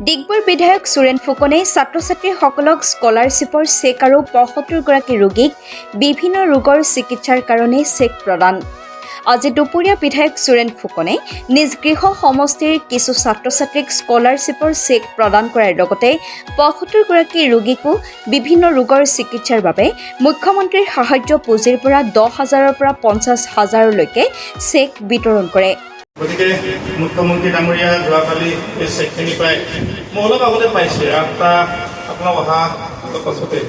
ডিগবৈৰ বিধায়ক সুৰেন ফুকনে ছাত্ৰ-ছাত্ৰীসকলক স্কলাৰশ্বিপৰ চেক আৰু ৭৫গৰাকী ৰোগীক বিভিন্ন ৰোগৰ চিকিৎসাৰ কাৰণে চেক প্ৰদান। আজি দুপৰীয়া বিধায়ক সুৰেন ফুকনে নিজ গৃহ সমষ্টিৰ কিছু ছাত্ৰ-ছাত্ৰীক স্কলাৰশ্বিপৰ চেক প্ৰদান কৰাৰ লগতে ৭৫গৰাকী ৰোগীকো বিভিন্ন ৰোগৰ চিকিৎসাৰ বাবে মুখ্যমন্ত্ৰীৰ সাহায্য পুঁজিৰ পৰা ১০,০০০ৰ পৰা ৫০,০০০লৈকে চেক বিতৰণ কৰে। গতিকে মুখ্যমন্ত্ৰী ডাঙৰীয়া যোৱাকালি এই চেকখিনি প্ৰায় মই অলপ আগতে পাইছে আপোনাক অহা পাছতে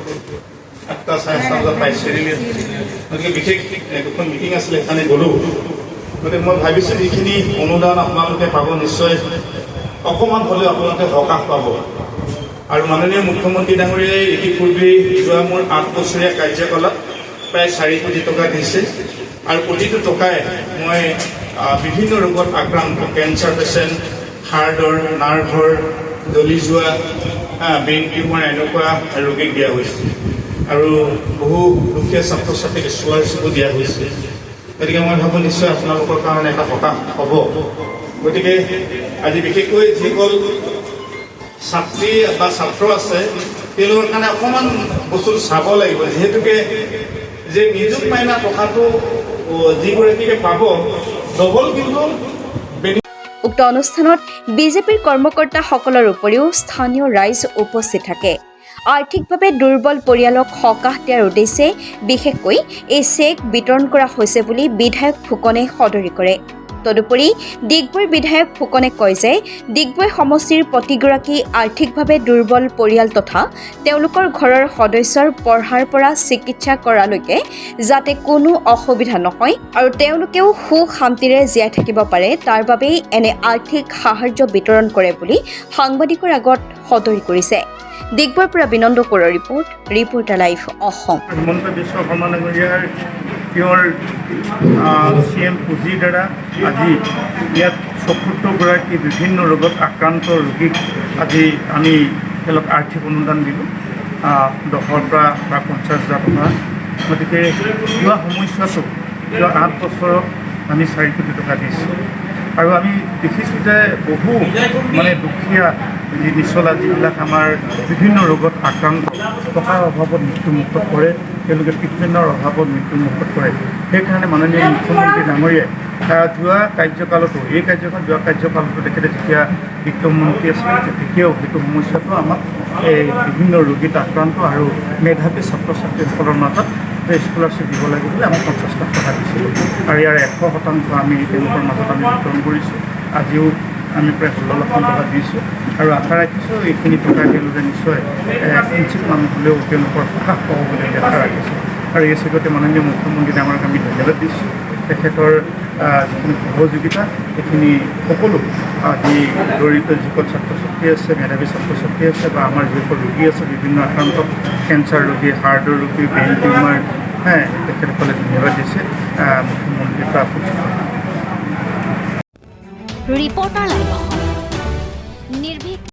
৮টা চাৰে ৮টা বজাত পাইছে। গতিকে বিশেষ দুখন মিটিং আছিলে সেইকাৰণে গ'লোঁ। গতিকে মই ভাবিছোঁ যিখিনি অনুদান আপোনালোকে পাব নিশ্চয় অকণমান হ'লেও আপোনালোকে সকাহ পাব। আৰু মাননীয় মুখ্যমন্ত্ৰী ডাঙৰীয়াই ইতিপূৰ্বে যোৱা মোৰ ৮ বছৰীয়া কাৰ্যকালত প্ৰায় ৪ কোটি টকা দিছে আৰু প্ৰতিটো টকাই মই বিভিন্ন ৰোগত আক্ৰান্ত কেঞ্চাৰ পেচেণ্ট, হাৰ্টৰ, নাৰ্ভৰ, জ্বলি যোৱা, ব্ৰেইন টিউমাৰ এনেকুৱা ৰোগীক দিয়া হৈছে আৰু বহু দুখীয়া ছাত্ৰ ছাত্ৰীক স্কলাৰশ্বিপো দিয়া হৈছে। গতিকে মই ভাবোঁ নিশ্চয় আপোনালোকৰ কাৰণে এটা সকাহ হ'ব। গতিকে আজি বিশেষকৈ যিসকল ছাত্ৰী বা ছাত্ৰ আছে তেওঁলোকৰ কাৰণে অকণমান বস্তুটো চাব লাগিব, যিহেতুকে যে নিযুত মাইনা টকাটো যিগৰাকীকে পাব ডবল কিন্তু। উক্ত অনুষ্ঠানত বিজেপিৰ কৰ্মকৰ্তাসকলৰ উপৰিও স্থানীয় ৰাইজ উপস্থিত থাকে। আৰ্থিকভাৱে দুৰ্বল পৰিয়ালক সকাহ দিয়াৰ উদ্দেশ্যে বিশেষকৈ এই চেক বিতৰণ কৰা হৈছে বুলি বিধায়ক ফুকনে সদৰি কৰে। তদুপৰি ডিগবৈৰ বিধায়ক ফুকনে কয় যে ডিগবৈ সমষ্টিৰ প্ৰতিগৰাকী আৰ্থিকভাৱে দুৰ্বল পৰিয়াল তথা তেওঁলোকৰ ঘৰৰ সদস্যৰ পঢ়াৰ পৰা চিকিৎসা কৰালৈকে যাতে কোনো অসুবিধা নহয় আৰু তেওঁলোকেও সুখ শান্তিৰে জীয়াই থাকিব পাৰে তাৰ বাবেই এনে আৰ্থিক সাহায্য বিতৰণ কৰে বুলি সাংবাদিকৰ আগত সদৰি কৰিছে। ডিগবৈৰ পৰা বিনন্দ কোঁৱৰৰ ৰিপৰ্টাৰ লাইভ অসম। হিমন্ত বিশ্ব শৰ্মা ডাঙৰীয়াৰ তেওঁৰ CM পুঁজিৰ দ্বাৰা আজি ইয়াত ৭৪গৰাকী বিভিন্ন ৰোগত আক্ৰান্ত ৰোগীক আজি আমি তেওঁলোক আৰ্থিক অনুদান দিলোঁ ১০ৰ পৰা প্ৰায় ৫০,০০০ টকা। গতিকে যোৱা সময়ছোৱাটো যোৱা ৮ বছৰত আমি ৪ কোটি টকা দিছোঁ আৰু আমি দেখিছোঁ যে বহু দুখীয়া যি নিচলা যিবিলাক আমাৰ বিভিন্ন ৰোগত আক্ৰান্ত টকাৰ অভাৱত মৃত্যুমুখত পৰে, তেওঁলোকে ট্ৰিটমেণ্টৰ অভাৱত মৃত্যুমুখত পৰে। সেইকাৰণে মাননীয় মুখ্যমন্ত্ৰী ডাঙৰীয়াই যোৱা কাৰ্যকালতো তেখেতে যেতিয়া বিত্তমন্ত্ৰী আছিলে তেতিয়াও সেইটো সমস্যাটো আমাক এই বিভিন্ন ৰোগীত আক্ৰান্ত আৰু মেধাৱী ছাত্ৰ ছাত্ৰীসকলৰ মাজত স্কলাৰশ্বিপ দিব লাগে বুলি আমাক ৫০ লাখ টকা দিছিলোঁ আৰু ইয়াৰ ১০০% আমি তেওঁলোকৰ মাজত আমি বিতৰণ কৰিছোঁ। আজিও আমি প্ৰায় ১৬ লাখ টকা দিছোঁ আৰু আশা ৰাখিছোঁ এইখিনি টকা তেওঁলোকে নিশ্চয় কিঞ্চিত মানুহ হ'লেও তেওঁলোকৰ সকাহ পাব বুলি আশা ৰাখিছোঁ। আৰু এই চেগতে মাননীয় মুখ্যমন্ত্ৰী ডাঙৰক আমি ধন্যবাদ দিছোঁ। তেখেতৰ যিখিনি সহযোগিতা সেইখিনি সকলো যি দৰিদ্ৰ যিসকল ছাত্ৰ ছাত্ৰী আছে, মেধাৱী ছাত্ৰ ছাত্ৰী আছে বা আমাৰ যিসকল ৰোগী আছে বিভিন্ন আক্ৰান্ত কেঞ্চাৰ ৰোগী, হাৰ্টৰ ৰোগী, ব্ৰেইন টিউমাৰ তেখেতসকলে ধন্যবাদ দিছে মুখ্যমন্ত্ৰীৰ পৰা। Reporter live Assam.